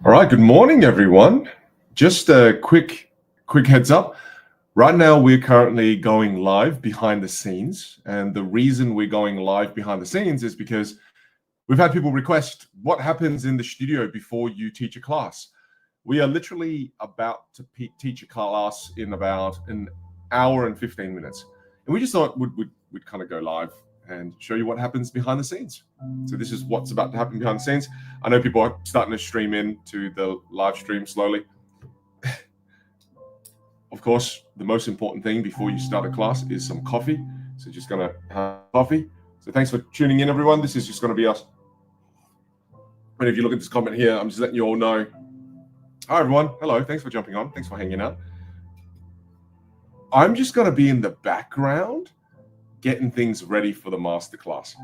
All right, good morning, everyone. Just a quick heads up. Right now, we're currently going live behind the scenes. And the reason we're going live behind the scenes is because we've had people request what happens in the studio before you teach a class. We are literally about to teach a class in about an hour and 15 minutes. And we just thought we'd kind of go live and show you what happens behind the scenes. So this is what's about to happen behind the scenes. I know people are starting to stream in to the live stream slowly. Of course, the most important thing before you start a class is some coffee. So just gonna have coffee. So thanks for tuning in, everyone. This is just gonna be us. And if you look at this comment here, I'm just letting you all know. Hi, everyone. Hello. Thanks for jumping on. Thanks for hanging out. I'm just gonna be in the background getting things ready for the masterclass.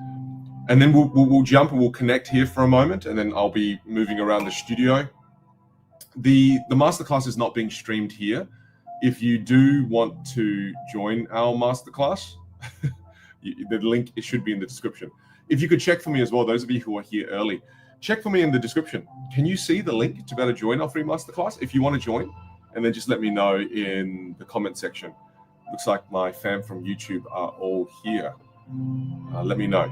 And then we'll jump and we'll connect here for a moment, and then I'll be moving around the studio. The masterclass is not being streamed here. If you do want to join our masterclass, the link, it should be in the description. If you could check for me as well, those of you who are here early, check for me in the description. Can you see the link to be able to join our free masterclass? If you want to join, and then just let me know in the comment section. Looks like my fam from YouTube are all here. Let me know.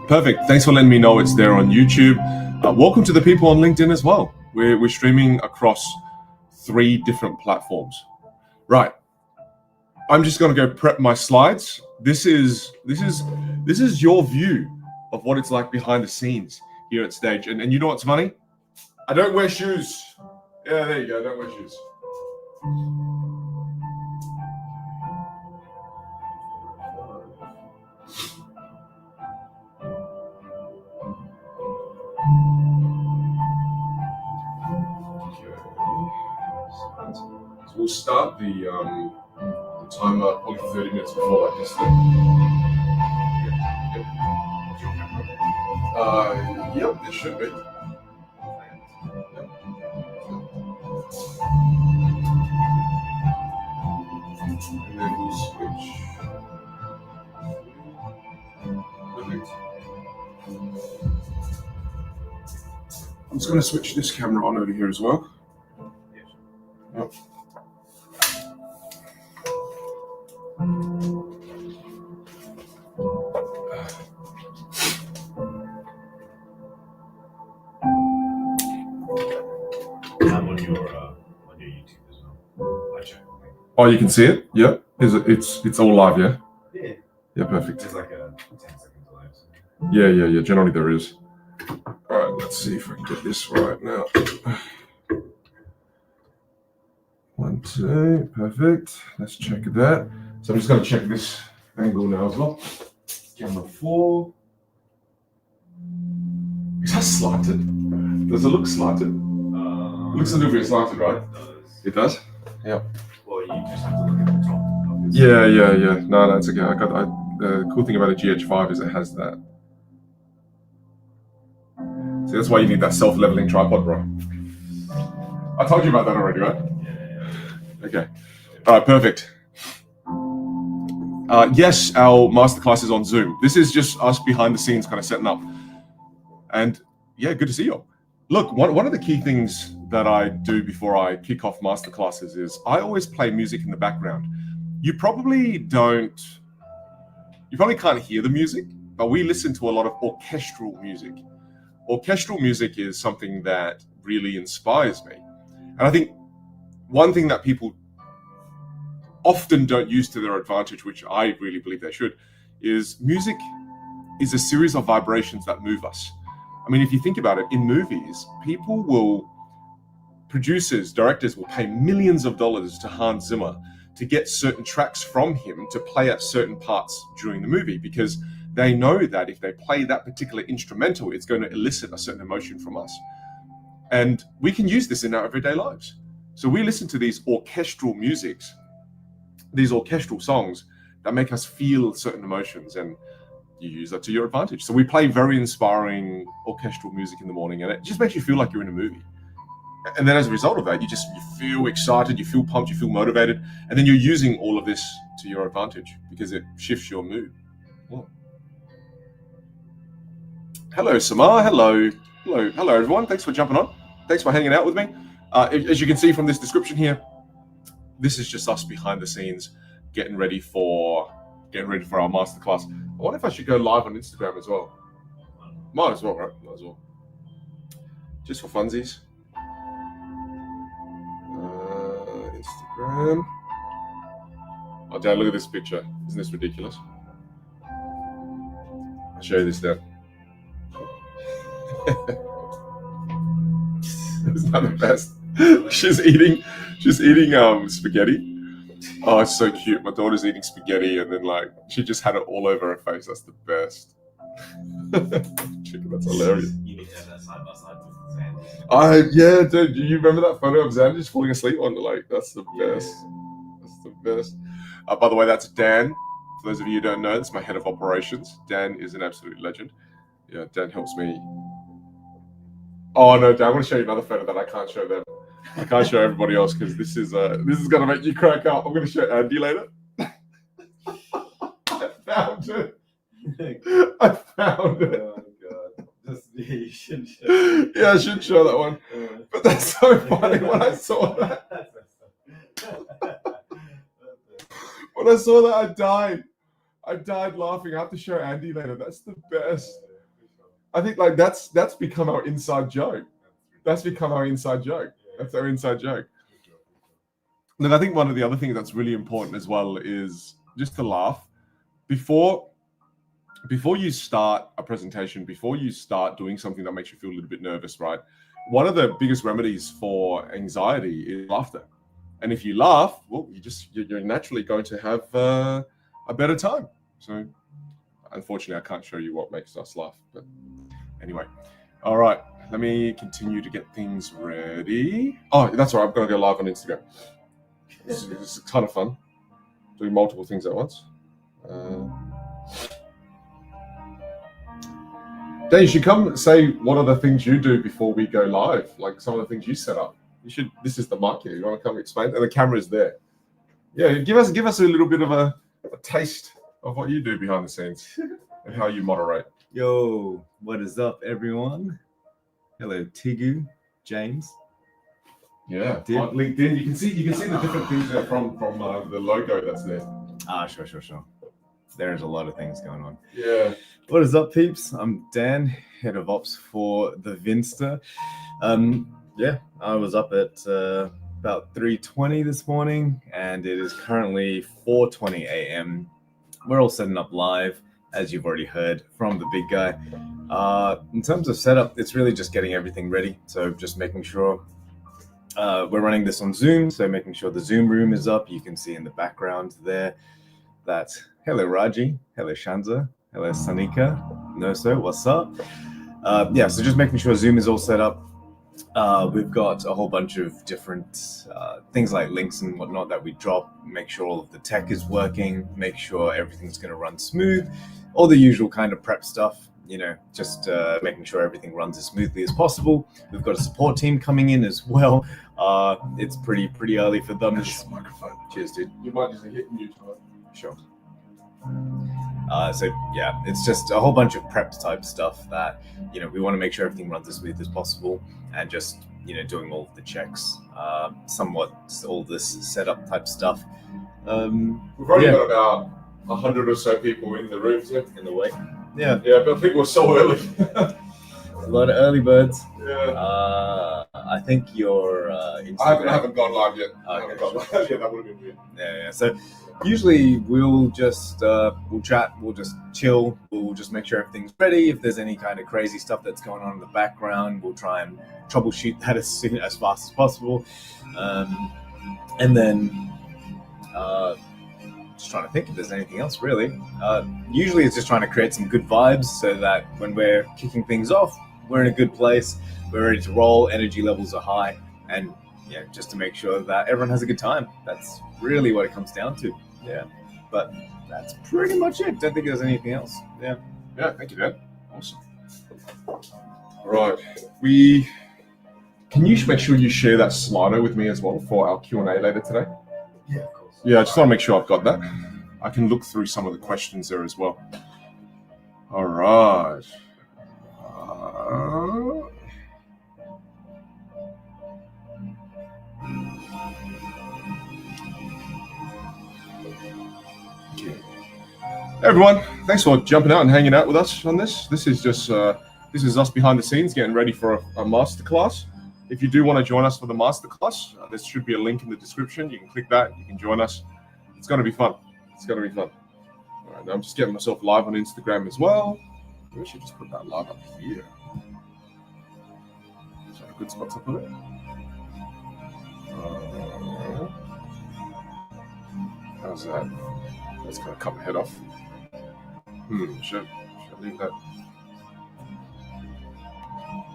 Perfect. Thanks for letting me know it's there on YouTube. Welcome to the people on LinkedIn as well. We're streaming across 3 different platforms. Right. I'm just going to go prep my slides. This is your view of what it's like behind the scenes here at stage. And you know what's funny? I don't wear shoes. Yeah, there you go. I don't wear shoes. So we'll start the timer probably 30 minutes before like this thing. Yep, there should be. And then we'll switch. Perfect. I'm just going to switch this camera on over here as well. Yep. I'm on your YouTube as well. I check. Oh, you can see it? Yeah. It's all live, yeah? Yeah. Yeah, perfect. There's like a 10-second delay. Yeah. Generally there is. All right, let's see if I can get this right now. 1, 2, perfect. Let's check that. So I'm just going to check this angle now as well. Camera 4. Is that slanted? Does it look slanted? It looks a little bit slanted, right? It does? Yeah. Well, you just have to look at the top of this. Yeah. No, that's okay. The cool thing about a GH5 is it has that. See, that's why you need that self-leveling tripod, bro. I told you about that already, right? Yeah. Okay. All right, perfect. Yes, our masterclass is on Zoom. This is just us behind the scenes kind of setting up. And yeah, good to see you. Look, one of the key things that I do before I kick off masterclasses is I always play music in the background. You probably can't hear the music, but we listen to a lot of orchestral music. Orchestral music is something that really inspires me. And I think one thing that people often don't use to their advantage, which I really believe they should, is music is a series of vibrations that move us. I mean, if you think about it, in movies, producers, directors will pay millions of dollars to Hans Zimmer to get certain tracks from him to play at certain parts during the movie, because they know that if they play that particular instrumental, it's going to elicit a certain emotion from us. And we can use this in our everyday lives. So we listen to these orchestral musics, these orchestral songs that make us feel certain emotions, and you use that to your advantage. So we play very inspiring orchestral music in the morning, and it just makes you feel like you're in a movie. And then as a result of that, you feel excited, you feel pumped, you feel motivated, and then you're using all of this to your advantage because it shifts your mood. What? Hello, Samar. Hello, everyone. Thanks for jumping on. Thanks for hanging out with me. As you can see from this description here, this is just us behind the scenes, getting ready for our masterclass. I wonder if I should go live on Instagram as well. Might as well, right? Might as well. Just for funsies. Instagram. Oh, Dad, look at this picture. Isn't this ridiculous? I'll show you this now. Isn't that the best? She's eating spaghetti. Oh, it's so cute. My daughter's eating spaghetti and then she just had it all over her face. That's the best. Chicken, that's hilarious. You need to have that side by side with Xander. Yeah, dude. Do you remember that photo of Xander just falling asleep on that's the best. That's the best. By the way, that's Dan. For those of you who don't know, that's my head of operations. Dan is an absolute legend. Yeah, Dan helps me. Oh no, Dan, I want to show you another photo that I can't show them. I can't show everybody else because this is gonna make you crack up. I'm gonna show Andy later. I found it. Oh god. You shouldn't show. Yeah, I should show that one. But that's so funny when I saw that. When I saw that, I died. I died laughing. I have to show Andy later. That's the best. I think that's become our inside joke. That's our inside joke. And I think one of the other things that's really important as well is just to laugh before you start a presentation, before you start doing something that makes you feel a little bit nervous, right? One of the biggest remedies for anxiety is laughter. And if you laugh, well, you're naturally going to have a better time. So unfortunately, I can't show you what makes us laugh, but anyway. All right, let me continue to get things ready. Oh, that's all right. I'm going to go live on Instagram. This is kind of fun, doing multiple things at once. Dan, you should come say what are the things you do before we go live, like some of the things you set up. This is the mic here. You want to come explain? And the camera is there. Yeah, give us a little bit of a taste of what you do behind the scenes and how you moderate. Yo, what is up, everyone? Hello, Tigu, James. Yeah, on LinkedIn, you can see the different things there from the logo that's there. Sure. There's a lot of things going on. Yeah. What is up, peeps? I'm Dan, head of ops for the Vinster. I was up at about 3:20 this morning, and it is currently 4:20 a.m. We're all setting up live, as you've already heard from the big guy. In terms of setup, it's really just getting everything ready. So just making sure we're running this on Zoom. So making sure the Zoom room is up. You can see in the background there that hello Raji, hello Shanza, hello Sanika, Noso, what's up? So just making sure Zoom is all set up. We've got a whole bunch of different things like links and whatnot that we drop, make sure all of the tech is working, make sure everything's going to run smooth, all the usual kind of prep stuff, just making sure everything runs as smoothly as possible. We've got a support team coming in as well. It's pretty early for them. Microphone. Cheers, dude. You might just hit mute. Sure. It's just a whole bunch of prep type stuff that, we want to make sure everything runs as smooth as possible, and just, doing all of the checks, somewhat all this setup type stuff. We've already got about 100 or so people in the room in the way. Yeah, but people are so early. A lot of early birds. Yeah. I think your Instagram... I haven't gone live yet. Okay, Yeah, that would have been weird. Yeah. So usually we'll just we'll chat, we'll just chill, we'll just make sure everything's ready. If there's any kind of crazy stuff that's going on in the background, we'll try and troubleshoot that as fast as possible. And then just trying to think if there's anything else really. Usually it's just trying to create some good vibes so that when we're kicking things off, we're in a good place, we're ready to roll, energy levels are high, and just to make sure that everyone has a good time. That's really what it comes down to. Yeah, but that's pretty much it. Don't think there's anything else. Yeah, thank you, Dad. Awesome. All right, can you make sure you share that Slido with me as well for our Q&A later today? Yeah, of course. Yeah, I just want to make sure I've got that. I can look through some of the questions there as well. All right. Okay. Hey everyone, thanks for jumping out and hanging out with us on this. This is just this is us behind the scenes getting ready for a masterclass. If you do want to join us for the masterclass, there should be a link in the description. You can click that. You can join us. It's going to be fun. It's going to be fun. All right, now I'm just getting myself live on Instagram as well. We should just put that live up here. Is that a good spot to put it? How's that? That's going to cut my head off. Should I leave that?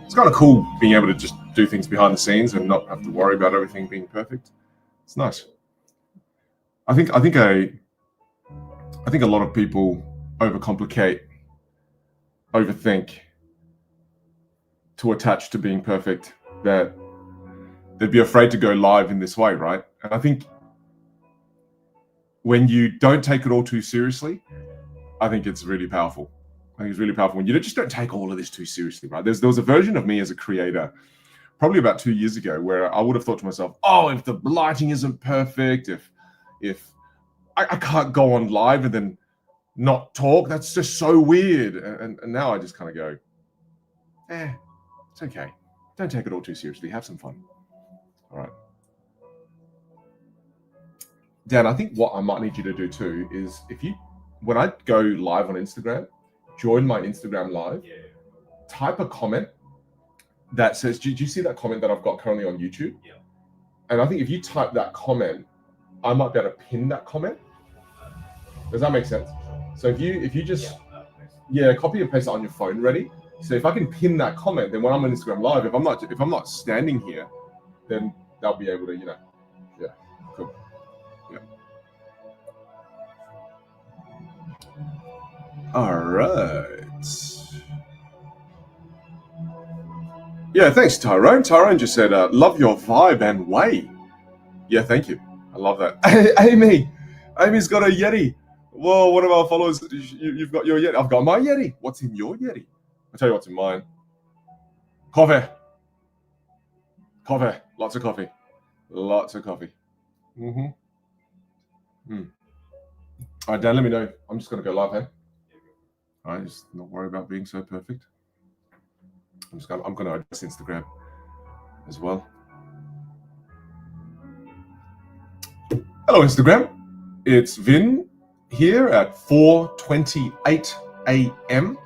It's kind of cool being able to just do things behind the scenes and not have to worry about everything being perfect. It's nice. I think a lot of people overcomplicate, overthink to attach to being perfect, that they'd be afraid to go live in this way, right? And I think when you don't take it all too seriously, I think it's really powerful. I think it's really powerful when you just don't take all of this too seriously, right? There was a version of me as a creator probably about 2 years ago where I would have thought to myself, oh, if the lighting isn't perfect, if I can't go on live and then not talk, that's just so weird. And now I just kind of go, it's okay. Don't take it all too seriously. Have some fun. All right. Dan, I think what I might need you to do too is when I go live on Instagram, join my Instagram live, type a comment that says, do you see that comment that I've got currently on YouTube? Yeah. And I think if you type that comment, I might be able to pin that comment. Does that make sense? So if you just, copy and paste it on your phone ready. So if I can pin that comment, then when I'm on Instagram live, if I'm not standing here, then they'll be able to, cool. Yeah. All right. Yeah, thanks, Tyrone. Tyrone just said, love your vibe and way. Yeah, thank you. I love that. Hey, Amy's got a Yeti. Whoa, one of our followers, you've got your Yeti. I've got my Yeti. What's in your Yeti? I'll tell you what's in mine. Coffee. Lots of coffee. Mm-hmm. All right, Dan, let me know. I'm just going to go live, hey? All right, just not worry about being so perfect. I'm going to address Instagram as well. Hello, Instagram. It's Vin here at 4:28 a.m.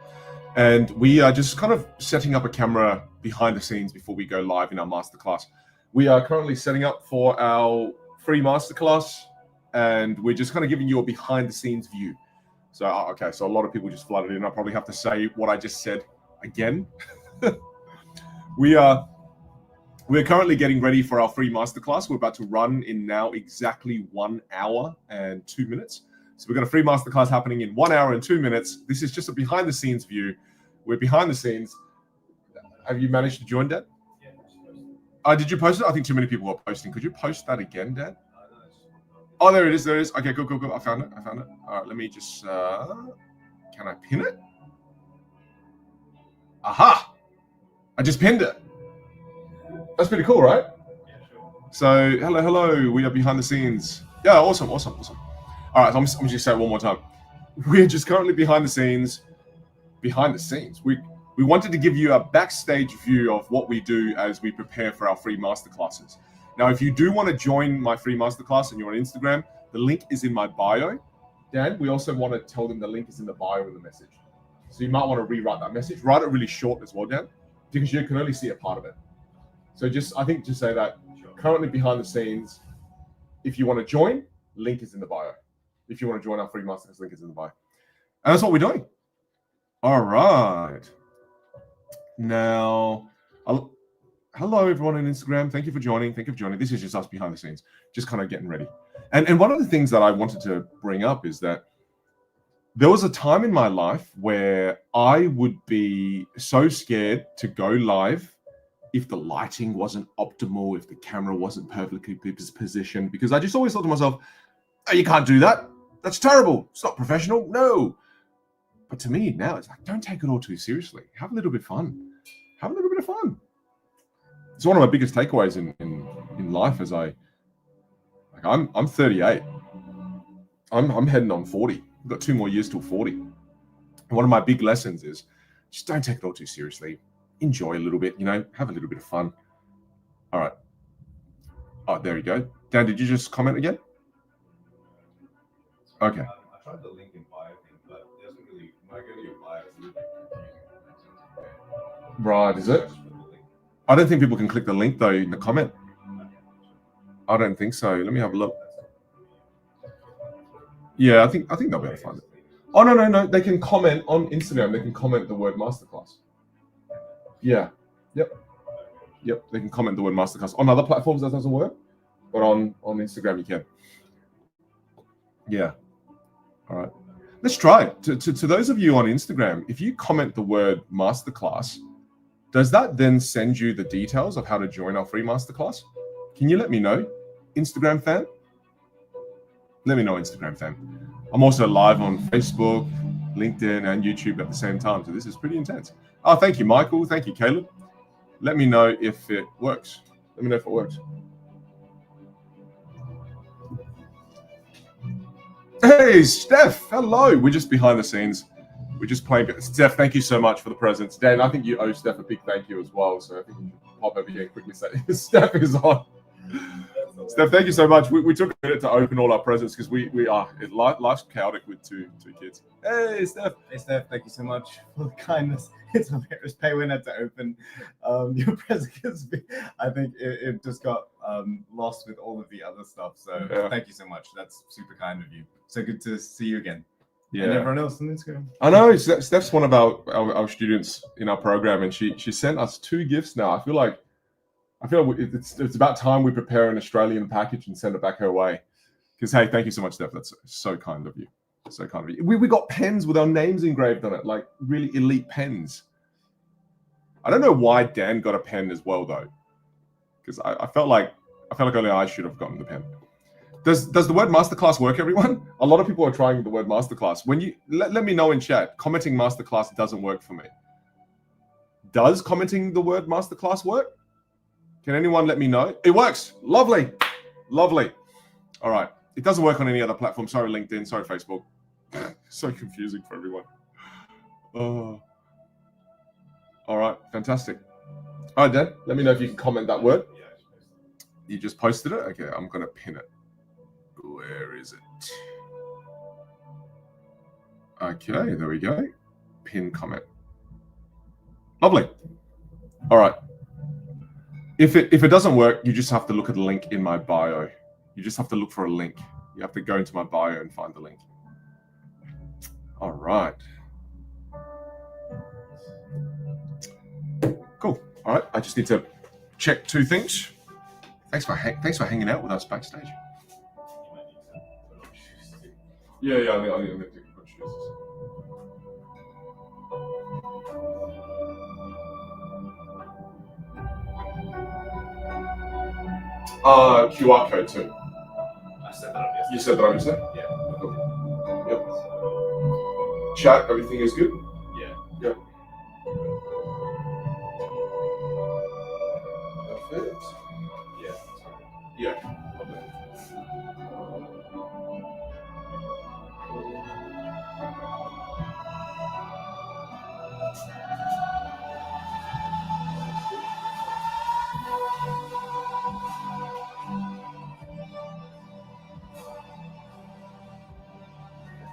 And we are just kind of setting up a camera behind the scenes before we go live in our masterclass. We are currently setting up for our free masterclass, and we're just kind of giving you a behind the scenes view. So, okay, so a lot of people just flooded in. I probably have to say what I just said again. We're currently getting ready for our free masterclass. We're about to run in now exactly 1 hour and 2 minutes. So we've got a free masterclass happening in 1 hour and 2 minutes. This is just a behind the scenes view. We're behind the scenes. Have you managed to join, Dad? Yeah. Did you post it? I think too many people are posting. Could you post that again, Dad? Oh, there it is. Okay, cool. I found it. All right, let me just, can I pin it? Aha! I just pinned it. That's pretty cool, right? Yeah, sure. So, hello. We are behind the scenes. Yeah, awesome. All right, so I'm just going to say it one more time. We're just currently behind the scenes. We wanted to give you a backstage view of what we do as we prepare for our free masterclasses. Now, if you do want to join my free masterclass and you're on Instagram, the link is in my bio. Dan, we also want to tell them the link is in the bio in the message. So you might want to rewrite that message. Write it really short as well, Dan, because you can only see a part of it. So just say that currently behind the scenes, if you want to join, link is in the bio. If you want to join our free masterclass, link is in the bio. And that's what we're doing. All right. Now, hello everyone on Instagram. Thank you for joining. This is just us behind the scenes, just kind of getting ready. And one of the things that I wanted to bring up is that there was a time in my life where I would be so scared to go live if the lighting wasn't optimal, if the camera wasn't perfectly positioned, because I just always thought to myself, oh, you can't do that. That's terrible. It's not professional. No. But to me now, it's like, don't take it all too seriously. Have a little bit of fun. Have a little bit of fun. It's one of my biggest takeaways in life as I'm 38. I'm heading on 40. I've got 2 more years till 40. And one of my big lessons is just don't take it all too seriously. Enjoy a little bit, have a little bit of fun. All right. Oh, there you go. Dan, did you just comment again? Okay. I tried the link in bio thing, but it doesn't really, when I go to your bio, it's a little bit confusing. Right, is it? I don't think people can click the link though in the comment. I don't think so. Let me have a look. Yeah, I think they'll be able to find it. Oh no. They can comment on Instagram. They can comment the word masterclass. Yeah. Yep. They can comment the word masterclass. On other platforms that doesn't work, but on Instagram you can. Yeah. All right. Let's try it. To those of you on Instagram, if you comment the word masterclass, does that then send you the details of how to join our free masterclass? Can you let me know, Instagram fan? Let me know, Instagram fan. I'm also live on Facebook, LinkedIn, and YouTube at the same time, so this is pretty intense. Oh, thank you, Michael. Thank you, Caleb. Let me know if it works. Let me know if it works. Hey, Steph. Hello. We're just behind the scenes. We're just playing. Steph, thank you so much for the presents. Dan, I think you owe Steph a big thank you as well. So I think you should pop over here and quickly say, Steph is on. Steph, thank you so much. We took a minute to open all our presents because life's chaotic with two kids. Hey, Steph. Hey, Steph, thank you so much for the kindness. It's hilarious. Pay winner to open your presents. I think it just got lost with all of the other stuff. So Thank you so much. That's super kind of you. So good to see you again. Yeah. And everyone else on Instagram. I know. Steph's one of our students in our program, and she sent us 2 gifts now. I feel like it's about time we prepare an Australian package and send it back her way. Because, hey, thank you so much, Steph. That's so kind of you. So kind of you. We got pens with our names engraved on it, like really elite pens. I don't know why Dan got a pen as well, though. Because I felt like only I should have gotten the pen. Does the word masterclass work, everyone? A lot of people are trying the word masterclass. When you let me know in chat, commenting masterclass doesn't work for me. Does commenting the word masterclass work? Can anyone let me know? It works. Lovely. All right. It doesn't work on any other platform. Sorry, LinkedIn. Sorry, Facebook. So confusing for everyone. Oh. All right. Fantastic. All right, Dan. Let me know if you can comment that word. You just posted it? Okay. I'm going to pin it. Where is it? Okay. There we go. Pin comment. Lovely. All right. If it doesn't work, you just have to look at the link in my bio. You just have to look for a link. You have to go into my bio and find the link. All right. Cool. All right. I just need to check 2 things. Thanks for hanging out with us backstage. Yeah. I'm gonna take a bunch of shoes. QR code too. I set that up yesterday. You set that up yesterday? Yeah. Yep. Chat, everything is good? Yeah. Yep. Perfect. Yeah. Yeah. Lovely.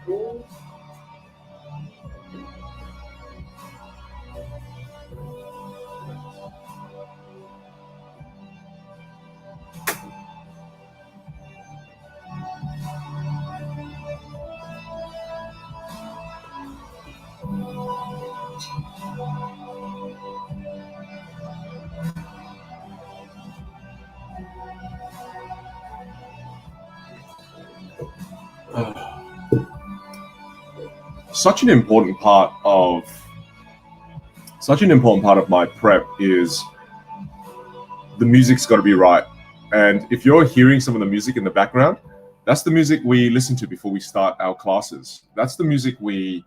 Cool. Such an important part of my prep is the music's got to be right. And if you're hearing some of the music in the background, that's the music we listen to before we start our classes. That's the music we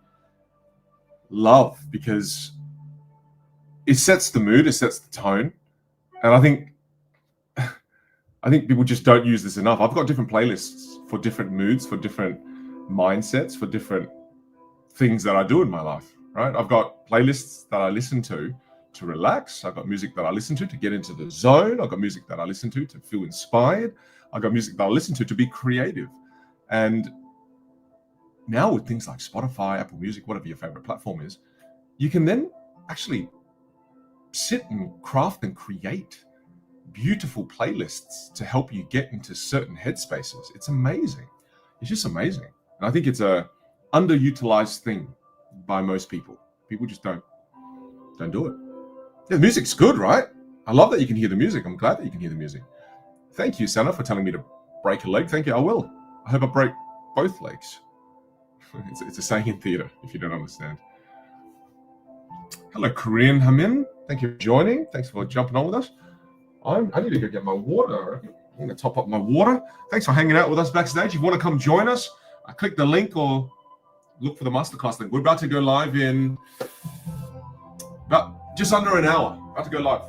love because it sets the mood, it sets the tone. And I think people just don't use this enough. I've got different playlists for different moods, for different mindsets, for different things that I do in my life, right? I've got playlists that I listen to relax. I've got music that I listen to get into the zone. I've got music that I listen to feel inspired. I've got music that I listen to be creative. And now with things like Spotify, Apple Music, whatever your favorite platform is, you can then actually sit and craft and create beautiful playlists to help you get into certain headspaces. It's amazing. It's just amazing. And I think it's a underutilized thing by most people. People just don't do it. Yeah, the music's good, right? I love that you can hear the music. I'm glad that you can hear the music. Thank you, Sana, for telling me to break a leg. Thank you. I will. I hope I break both legs. It's a saying in theater, if you don't understand. Hello, Korean Hamin. Thank you for joining. Thanks for jumping on with us. I need to go get my water. I'm going to top up my water. Thanks for hanging out with us backstage. If you want to come join us, click the link or look for the masterclass link. We're about to go live in about just under an hour. About to go live.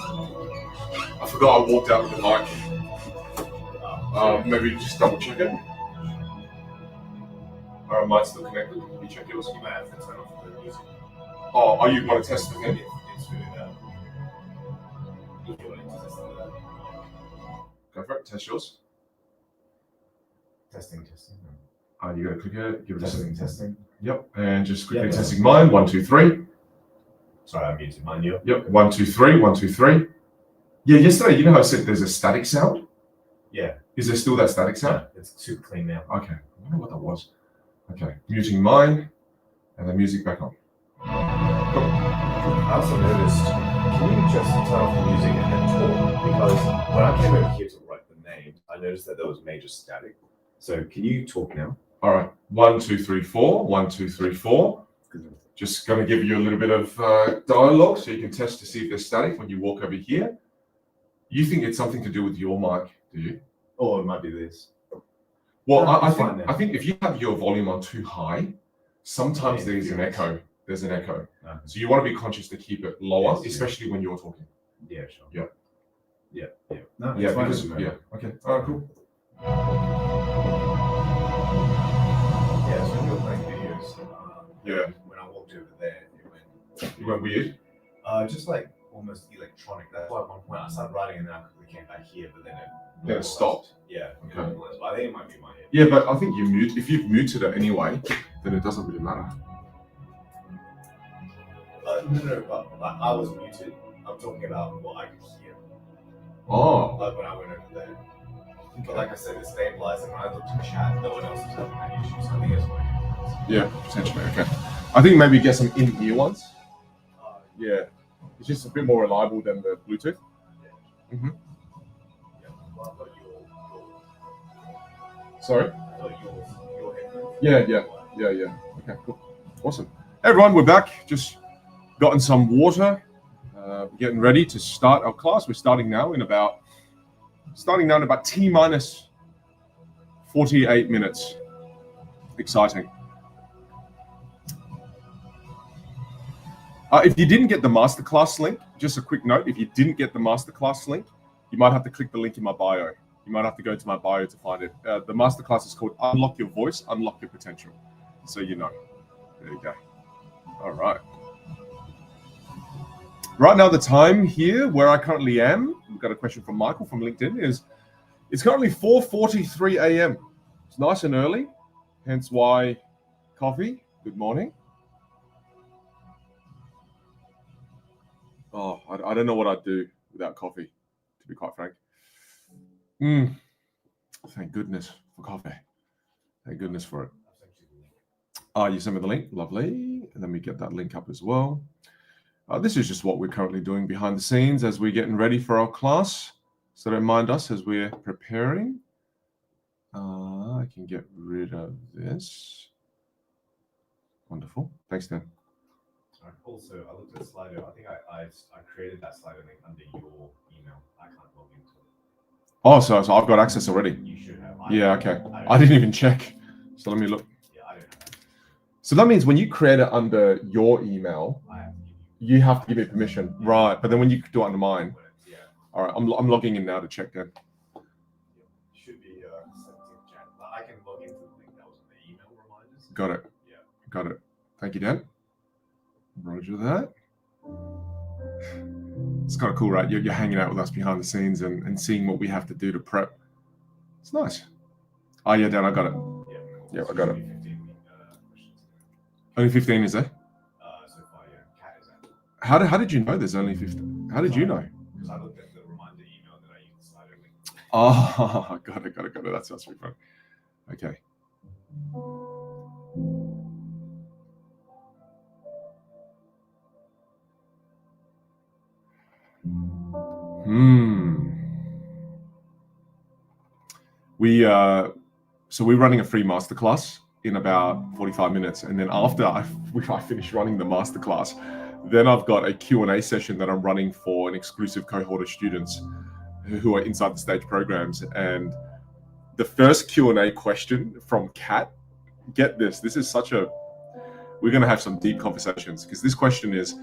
I forgot I walked out with the mic. Maybe just double check it. Our mic's still connected. You check yours. You might have to turn off the music. Oh, you want to test it again? It's really that. If you want to test that. Go for it. Test yours. Testing. You gotta click it. Give it a second. Testing. Yep. And just quickly Yeah. testing mine. 1, 2, 3. Sorry, I muted mine. You. Yep. 1, 2, 3. 1, 2, 3. Yeah. Yesterday, you know how I said there's a static sound. Yeah. Is there still that static sound? No, it's super clean now. Okay. I wonder what that was. Okay. Muting mine, and the music back on. Cool. I also noticed, can you just turn off the music and then talk? Because when I came over here to write the name, I noticed that there was major static. So can you talk now? All right. 1, 2, 3, 4. 1, 2, 3, 4. Just going to give you a little bit of dialogue so you can test to see if there's static when you walk over here. You think it's something to do with your mic, do you? Or it might be this. Well, No, I it's fine think now. I think if you have your volume on too high, sometimes Yeah, there's an yes. echo. There's an echo. No. So you want to be conscious to keep it lower, Yes, especially when you're talking. Yeah, sure. Yeah. No, Yeah, it's fine. because okay. All right, cool. Yeah, so when we were playing videos, Yeah. when I walked over there, it went You went weird. just like almost electronic. That's why at one point I started writing and then I quickly came back here, but then it Then it stopped. Yeah. Okay. Normalized. But I think it might be my head. Yeah, but I think if you've muted it anyway, then it doesn't really matter. No, but like, I was muted. I'm talking about what I could hear. Oh. Like when I went over there. But like I said, it stabilized, and when I looked at chat, no one else was having that issue. So I think it's my head. Yeah, potentially. Okay. I think maybe get some in-ear ones. Yeah. It's just a bit more reliable than the Bluetooth. Mm-hmm. Yeah. Well, I've got Sorry? your headphones. Yeah. Okay, cool. Awesome. Hey everyone, we're back. Just gotten some water. Getting ready to start our class. We're starting now in about T minus 48 minutes. Exciting. If you didn't get the masterclass link, just a quick note, if you didn't get the masterclass link, you might have to click the link in my bio. You might have to go to my bio to find it. The masterclass is called Unlock Your Voice, Unlock Your Potential. So you know. There you go. All right. Right now, the time here where I currently am, we've got a question from Michael from LinkedIn, is it's currently 4:43 a.m. It's nice and early, hence why coffee. Good morning. Oh, I don't know what I'd do without coffee, to be quite frank. Thank goodness for coffee. Thank goodness for it. You sent me the link. Lovely. And then we get that link up as well. This is just what we're currently doing behind the scenes as we're getting ready for our class. So don't mind us as we're preparing. I can get rid of this. Wonderful. Thanks, Dan. Also, I looked at Slido. I think I created that Slido link under your email. I can't log into it. Oh, so I've got access already. You should have. Yeah, okay. I didn't even check. So let me look. Yeah, I don't have. So that means when you create it under your email, I have to give you have to give me permission. Right. But then when you do it under mine, Yeah. all right, I'm logging in now to check then. Should be 17th Jan. But I can log into the link that was in the email reminders. Got it. Yeah. Got it. Thank you, Dan. Roger that. It's kind of cool, right? You're hanging out with us behind the scenes and seeing what we have to do to prep. It's nice. Oh, yeah, Dan, I got it. Yeah, I got it. 15 questions. Only 15 is there? So far, yeah. Cat is out. How did you know there's only 15? How did you know? Because I looked at the reminder email that I used the Slido link. Oh, got it. That sounds really fun. Okay. We're running a free masterclass in about 45 minutes, and then after I finish running the masterclass, then I've got a Q&A session that I'm running for an exclusive cohort of students who are inside the stage programs. And the first Q&A question from Kat, get this is we're going to have some deep conversations, because this question is,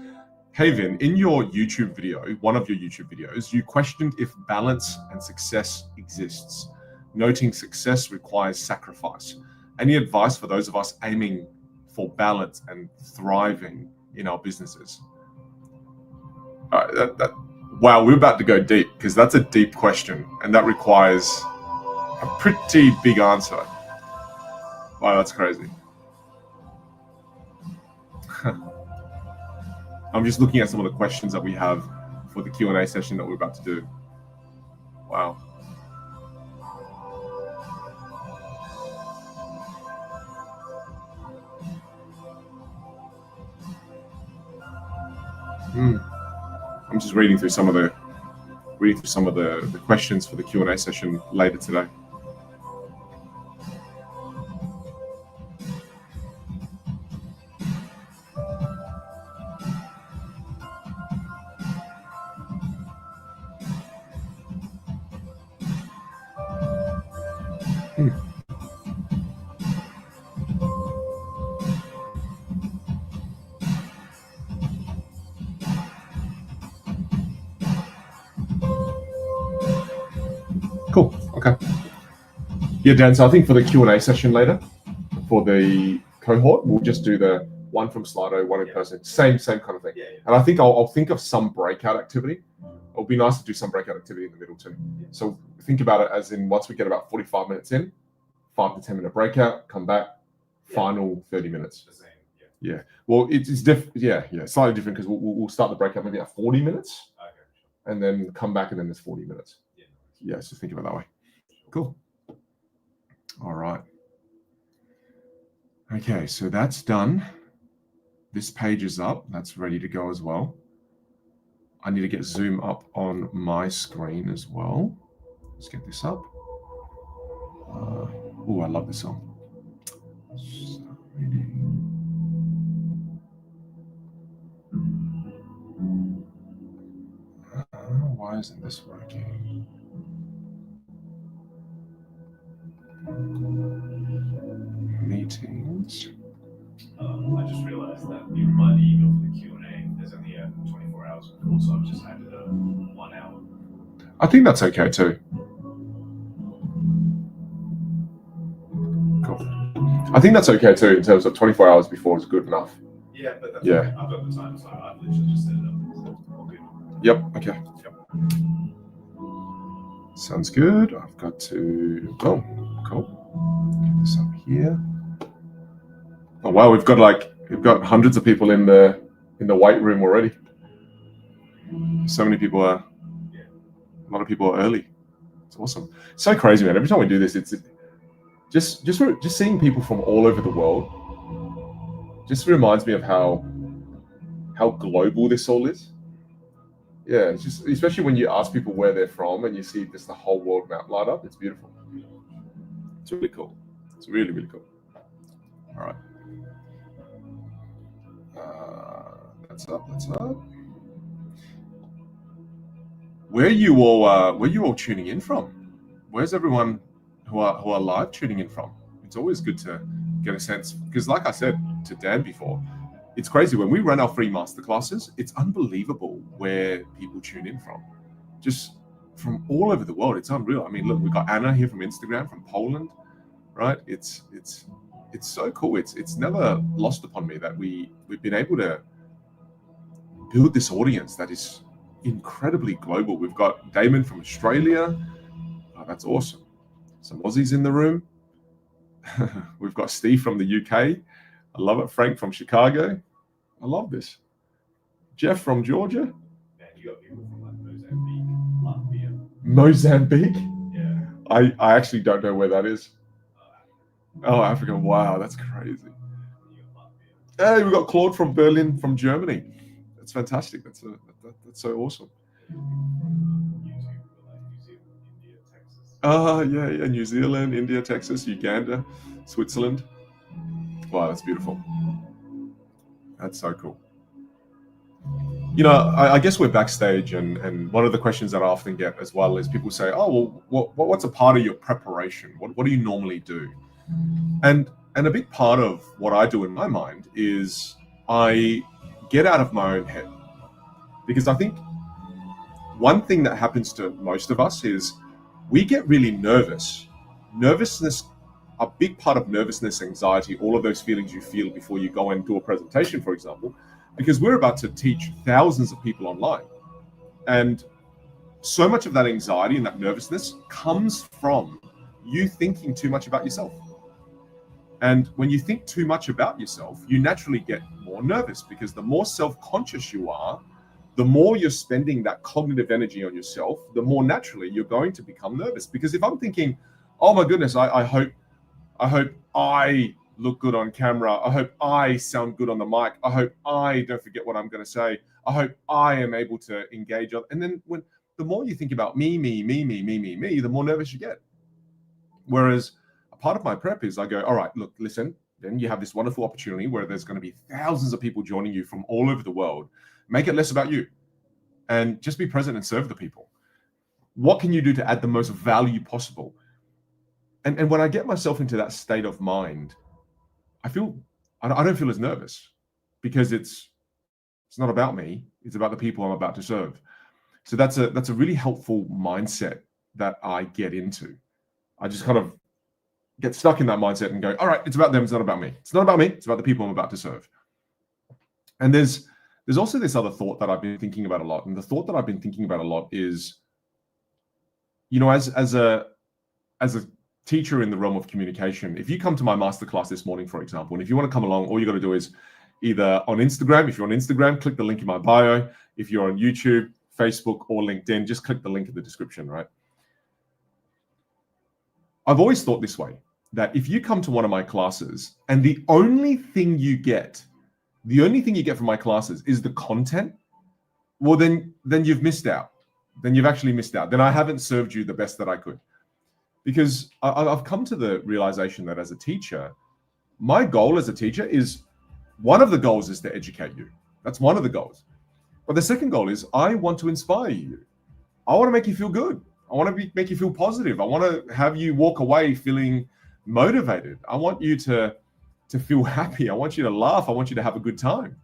Kevin, in your YouTube video, one of your YouTube videos, you questioned if balance and success exists, noting success requires sacrifice. Any advice for those of us aiming for balance and thriving in our businesses? Wow, we're about to go deep, because that's a deep question, and that requires a pretty big answer. Wow, that's crazy. I'm just looking at some of the questions that we have for the Q&A session that we're about to do. Wow. I'm just reading through some of the questions for the Q&A session later today. Cool. Okay. Yeah, Dan. So I think for the Q&A session later, for the cohort, we'll just do the one from Slido, one in person, same kind of thing. Yeah. And I think I'll think of some breakout activity. It'll be nice to do some breakout activity in the middle too. So think about it as in once we get about 45 minutes in, 5 to 10 minute breakout, come back, final 30 minutes. The same. Yeah. Well, it's different. Yeah. Slightly different because we'll start the breakout maybe at 40 minutes, Okay. and then come back, and then there's 40 minutes. Yeah. So think of it that way. Cool. All right. Okay, so that's done. This page is up. That's ready to go as well. I need to get Zoom up on my screen as well. Let's get this up. Oh, I love this song. Why isn't this working? Meetings. I just realized that you might email for the Q&A. There's only 24 hours before, so I've just added 1 hour. I think that's okay too. Cool. I think that's okay too in terms of 24 hours before is good enough. Yeah, but that's Yeah. okay. I've got the time, so I've literally just set it up. So all good. Yep. Okay. Sounds good. I've got to. Oh, cool. Get this up here. Oh wow, we've got hundreds of people in the weight room already. So many people are. A lot of people are early. It's awesome. So crazy, man. Every time we do this, it's just seeing people from all over the world. Just reminds me of how global this all is. Yeah, it's just especially when you ask people where they're from and you see just the whole world map light up. It's beautiful. It's really cool. It's really, really cool. All right. That's up. Where are you all tuning in from? Where's everyone who are live tuning in from? It's always good to get a sense, because like I said to Dan before, it's crazy when we run our free masterclasses. It's unbelievable where people tune in from, just from all over the world. It's unreal. I mean, look, we've got Anna here from Instagram, from Poland, right? It's so cool. It's never lost upon me that we've been able to build this audience that is incredibly global. We've got Damon from Australia. Oh, that's awesome. Some Aussies in the room. We've got Steve from the UK. I love it. Frank from Chicago. I love this. Jeff from Georgia. Yeah, you got people from like Mozambique, Latvia. Mozambique? Yeah. I actually don't know where that is. Oh, Africa. Wow, that's crazy. Hey, we've got Claude from Berlin, from Germany. That's fantastic. That's so awesome. Yeah, New Zealand, India, Texas, Uganda, Switzerland. Wow, that's beautiful. That's so cool. You know, I guess we're backstage, and one of the questions that I often get as well is people say, "Oh, well, what's a part of your preparation? What do you normally do?" And a big part of what I do in my mind is I get out of my own head. Because I think one thing that happens to most of us is we get really nervous. Nervousness, a big part of nervousness, anxiety, all of those feelings you feel before you go and do a presentation, for example, because we're about to teach thousands of people online. And so much of that anxiety and that nervousness comes from you thinking too much about yourself. And when you think too much about yourself, you naturally get more nervous, because the more self-conscious you are, the more you're spending that cognitive energy on yourself, the more naturally you're going to become nervous. Because if I'm thinking, oh my goodness, I hope I look good on camera, I hope I sound good on the mic, I hope I don't forget what I'm going to say, I hope I am able to engage. And then the more you think about me, the more nervous you get. Whereas a part of my prep is I go, all right, look, listen, then you have this wonderful opportunity where there's going to be thousands of people joining you from all over the world. Make it less about you and just be present and serve the people. What can you do to add the most value possible? And when I get myself into that state of mind, I don't feel as nervous, because it's not about me. It's about the people I'm about to serve. So that's a really helpful mindset that I get into. I just kind of get stuck in that mindset and go, all right, it's about them. It's not about me. It's not about me. It's about the people I'm about to serve. And there's also this other thought that I've been thinking about a lot. And the thought that I've been thinking about a lot is, as a teacher in the realm of communication, if you come to my masterclass this morning, for example, and if you want to come along, all you got to do is either on Instagram, if you're on Instagram, click the link in my bio. If you're on YouTube, Facebook, or LinkedIn, just click the link in the description, right? I've always thought this way, that if you come to one of my classes and the only thing you get from my classes is the content, well, then you've missed out. Then you've actually missed out. Then I haven't served you the best that I could. Because I've come to the realization that as a teacher, my goal as a teacher is, one of the goals is to educate you. That's one of the goals. But the second goal is I want to inspire you. I want to make you feel good. I want to make you feel positive. I want to have you walk away feeling motivated. I want you to feel happy. I want you to laugh. I want you to have a good time.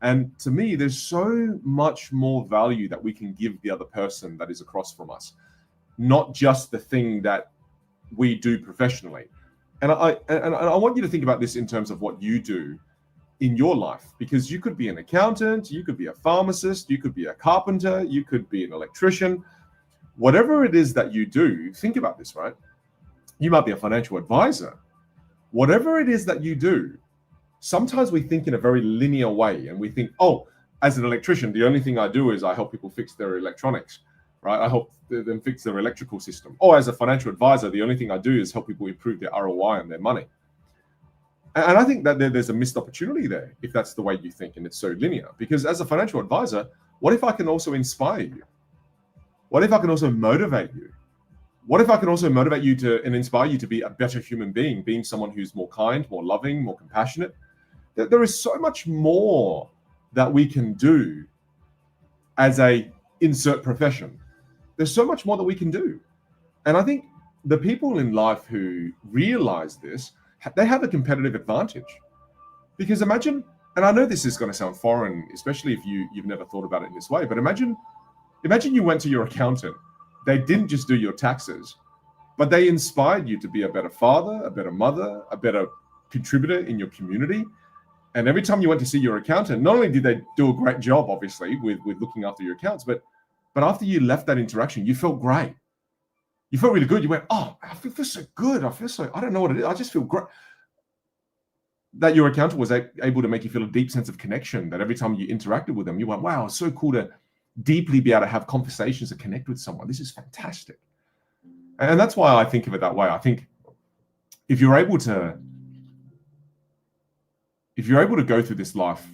And to me, there's so much more value that we can give the other person that is across from us, not just the thing that we do professionally. And I want you to think about this in terms of what you do in your life, because you could be an accountant, you could be a pharmacist, you could be a carpenter, you could be an electrician. Whatever it is that you do, think about this, right? You might be a financial advisor. Whatever it is that you do, sometimes we think in a very linear way, and we think, oh, as an electrician, the only thing I do is I help people fix their electronics, right? I help them fix their electrical system. Or as a financial advisor, the only thing I do is help people improve their ROI on their money. And I think that there's a missed opportunity there if that's the way you think and it's so linear. Because as a financial advisor, what if I can also inspire you? What if I can also motivate you? What if I can also motivate you and inspire you to be a better human being someone who's more kind, more loving, more compassionate? There is so much more that we can do as a insert profession. There's so much more that we can do. And I think the people in life who realize this, they have a competitive advantage. Because imagine, and I know this is going to sound foreign, especially if you've never thought about it in this way, but imagine you went to your accountant. They didn't just do your taxes, but they inspired you to be a better father, a better mother, a better contributor in your community. And every time you went to see your accountant, not only did they do a great job, obviously, with looking after your accounts, but after you left that interaction, you felt great. You felt really good. You went, oh, I feel so good. I don't know what it is. I just feel great. That your accountant was able to make you feel a deep sense of connection, that every time you interacted with them, you went, wow, it's so cool to deeply be able to have conversations and connect with someone. This is fantastic. And that's why I think of it that way. I think if you're able to go through this life,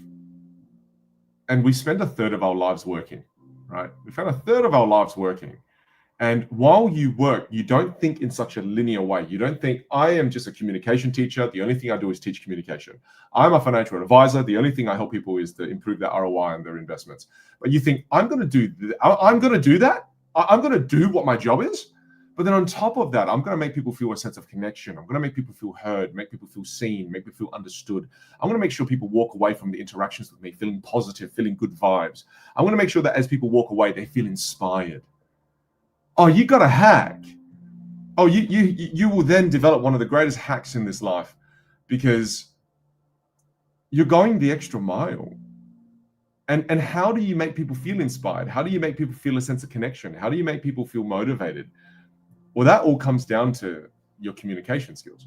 and we spend a third of our lives working, right? We spend a third of our lives working. And while you work, you don't think in such a linear way. You don't think, I am just a communication teacher. The only thing I do is teach communication. I'm a financial advisor. The only thing I help people is to improve their ROI on their investments. But you think, I'm going to do that. I'm going to do what my job is. But then on top of that, I'm going to make people feel a sense of connection. I'm going to make people feel heard, make people feel seen, make people feel understood. I'm going to make sure people walk away from the interactions with me feeling positive, feeling good vibes. I'm going to make sure that as people walk away, they feel inspired. Oh, you got a hack. Oh, you will then develop one of the greatest hacks in this life, because you're going the extra mile. And how do you make people feel inspired? How do you make people feel a sense of connection? How do you make people feel motivated? Well, that all comes down to your communication skills.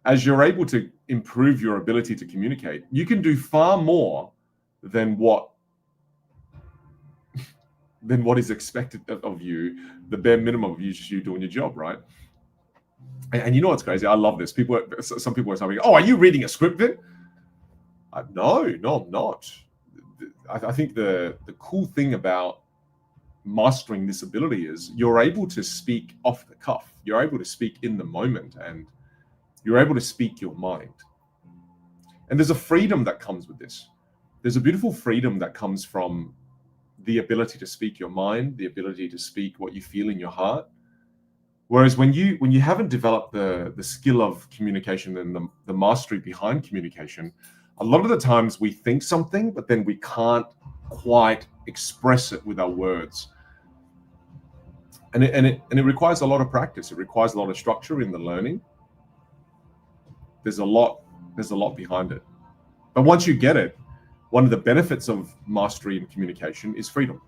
As you're able to improve your ability to communicate, you can do far more than what is expected of you, the bare minimum of you just you doing your job, right? And you know what's crazy? I love this. Some people are saying, "Oh, are you reading a script, Vin?" No, I'm not. I think the cool thing about mastering this ability is you're able to speak off the cuff. You're able to speak in the moment, and you're able to speak your mind. And there's a freedom that comes with this. There's a beautiful freedom that comes from the ability to speak your mind, the ability to speak what you feel in your heart. Whereas when you haven't developed the skill of communication and the mastery behind communication, a lot of the times we think something, but then we can't quite express it with our words. And it requires a lot of practice. It requires a lot of structure in the learning. There's a lot behind it. But once you get it, one of the benefits of mastery in communication is freedom.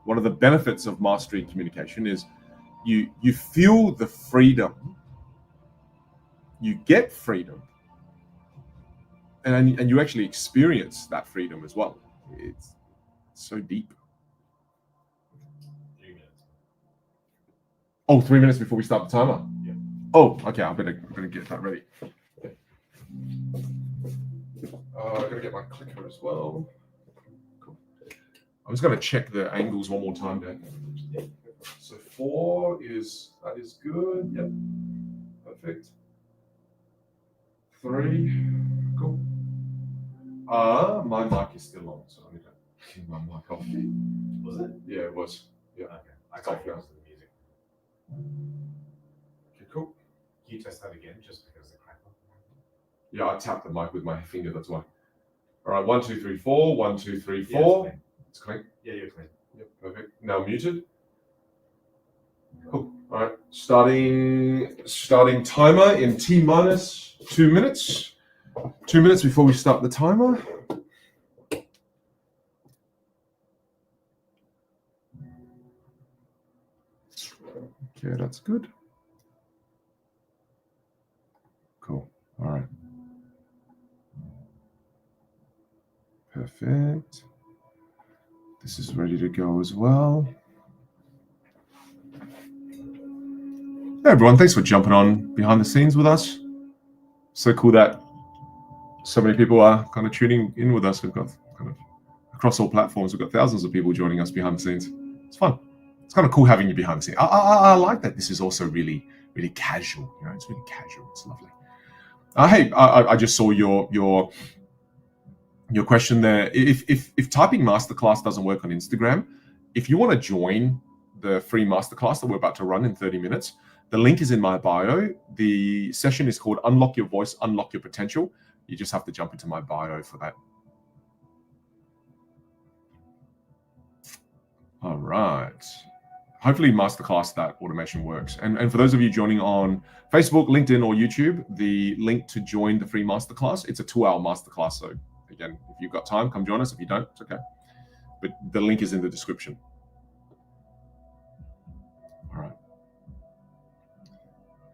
One of the benefits of mastery in communication is you feel the freedom, you get freedom, and you actually experience that freedom as well. It's so deep. 3 minutes. Oh, 3 minutes before we start the timer? Yeah. Oh, okay, I better get that ready. I gotta get my clicker as well. Cool. I'm just gonna check the angles one more time, Dan. So 4 that is good. Yep. Perfect. 3. Cool. My mic is still on, so I need to keep my mic off. Was it? Yeah, it was. Yeah. Okay. I can't hear the music. Okay, cool. Can you test that again, just because the crackle? Yeah, I tapped the mic with my finger, that's why. All right, 1, 2, 3, 4. 1, 2, 3, Yeah, 4. It's clean. Yeah, you're clean. Yep, perfect. Now muted. Cool. All right, starting timer in T minus 2 minutes. 2 minutes before we start the timer. Okay, that's good. Cool. All right. Perfect. This is ready to go as well. Hey everyone, thanks for jumping on behind the scenes with us. So cool that so many people are kind of tuning in with us. We've got kind of across all platforms, we've got thousands of people joining us behind the scenes. It's fun. It's kind of cool having you behind the scenes. I like that this is also really, really casual. You know, it's really casual. It's lovely. Hey, I just saw your question there. If typing masterclass doesn't work on Instagram, if you want to join the free masterclass that we're about to run in 30 minutes, the link is in my bio. The session is called Unlock Your Voice, Unlock Your Potential. You just have to jump into my bio for that. All right. Hopefully masterclass, that automation works. And for those of you joining on Facebook, LinkedIn, or YouTube, the link to join the free masterclass, it's a 2-hour masterclass. So again, if you've got time, come join us. If you don't, it's okay. But the link is in the description. All right.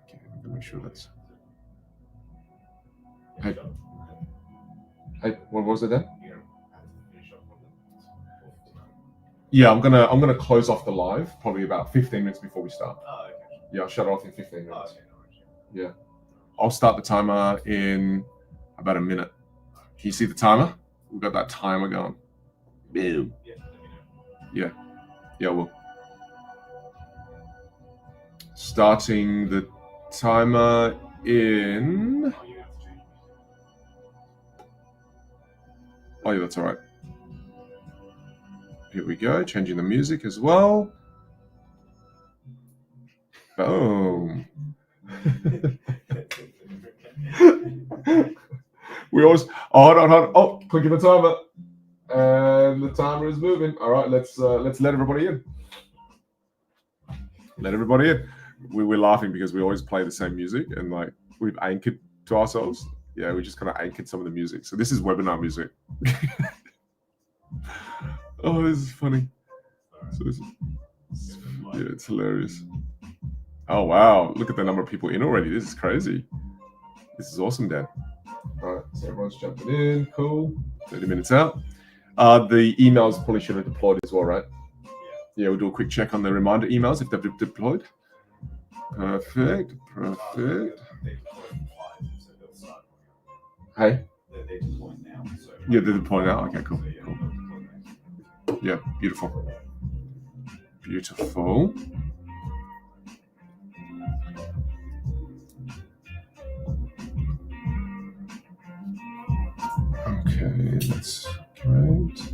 Okay, I'm gonna make sure that's. Hey, what was it then? Yeah, I'm gonna close off the live probably about 15 minutes before we start. Oh, okay. Yeah, I'll shut it off in 15 minutes. Oh, okay, no worries. Yeah, I'll start the timer in about a minute. Can you see the timer? We've got that timer going. Boom. Yeah, let me know. Yeah, well. Starting the timer in. Oh, you have to change. Oh yeah, that's all right. Here we go, changing the music as well. Boom. We always, hold on. Oh, clicking the timer. And the timer is moving. All right, let's let everybody in. Let everybody in. We're laughing because we always play the same music and like we've anchored to ourselves. Yeah, we just kind of anchored some of the music. So this is webinar music. Oh, this is funny. So yeah, it's hilarious. Oh wow, look at the number of people in already. This is crazy. This is awesome, Dan. All right, so everyone's jumping in. Cool. 30 minutes out. The emails probably should have deployed as well, right? Yeah, we'll do a quick check on the reminder emails if they've deployed. Perfect. Hey? They're deploying now. Yeah, they're deploying now. Okay, cool. Yeah, beautiful. Beautiful. Okay, that's great.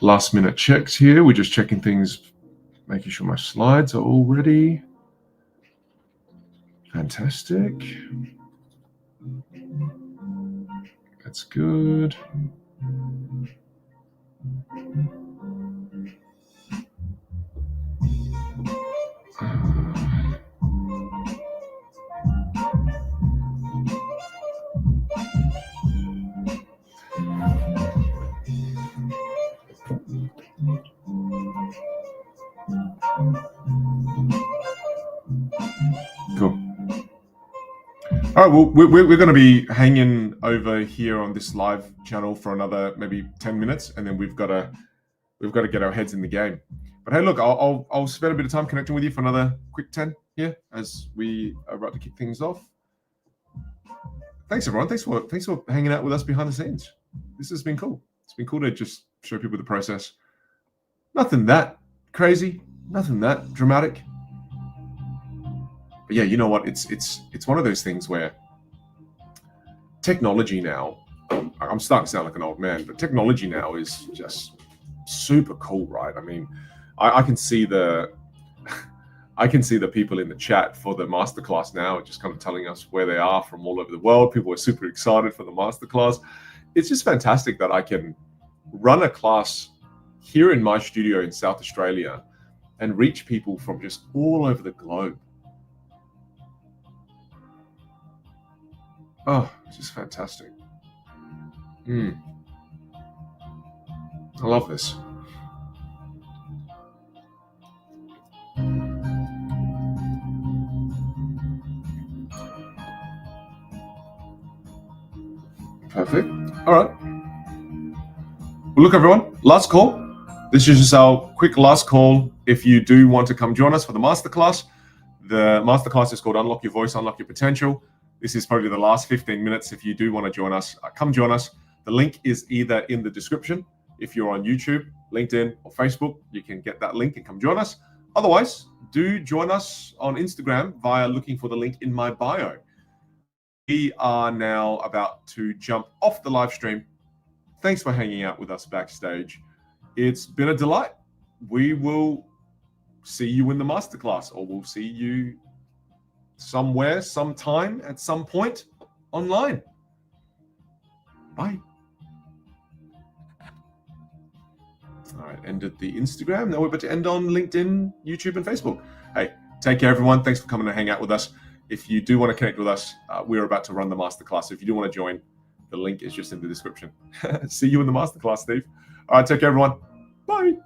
Last minute checks here. We're just checking things, making sure my slides are all ready. Fantastic. That's good. Cool. All right, well, we're going to be hanging over here on this live channel for another maybe 10 minutes, and then we've got to get our heads in the game. But hey, look, I'll spend a bit of time connecting with you for another quick 10 here as we are about to kick things off. Thanks, everyone. Thanks for hanging out with us behind the scenes. This has been cool. It's been cool to just show people the process. Nothing that crazy, nothing that dramatic. But yeah, you know what? It's one of those things where technology now, I'm starting to sound like an old man, but technology now is just super cool, right? I mean, I can see the people in the chat for the masterclass now just kind of telling us where they are from all over the world. People are super excited for the masterclass. It's just fantastic that I can run a class here in my studio in South Australia and reach people from just all over the globe. Oh, it's just fantastic. I love this. Perfect. All right. Well, look, everyone, last call. This is just our quick last call. If you do want to come join us for the masterclass is called Unlock Your Voice, Unlock Your Potential. This is probably the last 15 minutes. If you do want to join us, come join us. The link is either in the description. If you're on YouTube, LinkedIn, or Facebook, you can get that link and come join us. Otherwise, do join us on Instagram via looking for the link in my bio. We are now about to jump off the live stream. Thanks for hanging out with us backstage. It's been a delight. We will see you in the masterclass, or we'll see you somewhere, sometime, at some point online. Bye. All right, ended the Instagram. Now we're about to end on LinkedIn, YouTube, and Facebook. Hey, take care, everyone. Thanks for coming to hang out with us. If you do want to connect with us, we're about to run the masterclass. If you do want to join, the link is just in the description. See you in the masterclass, Steve. All right, take care, everyone. Bye.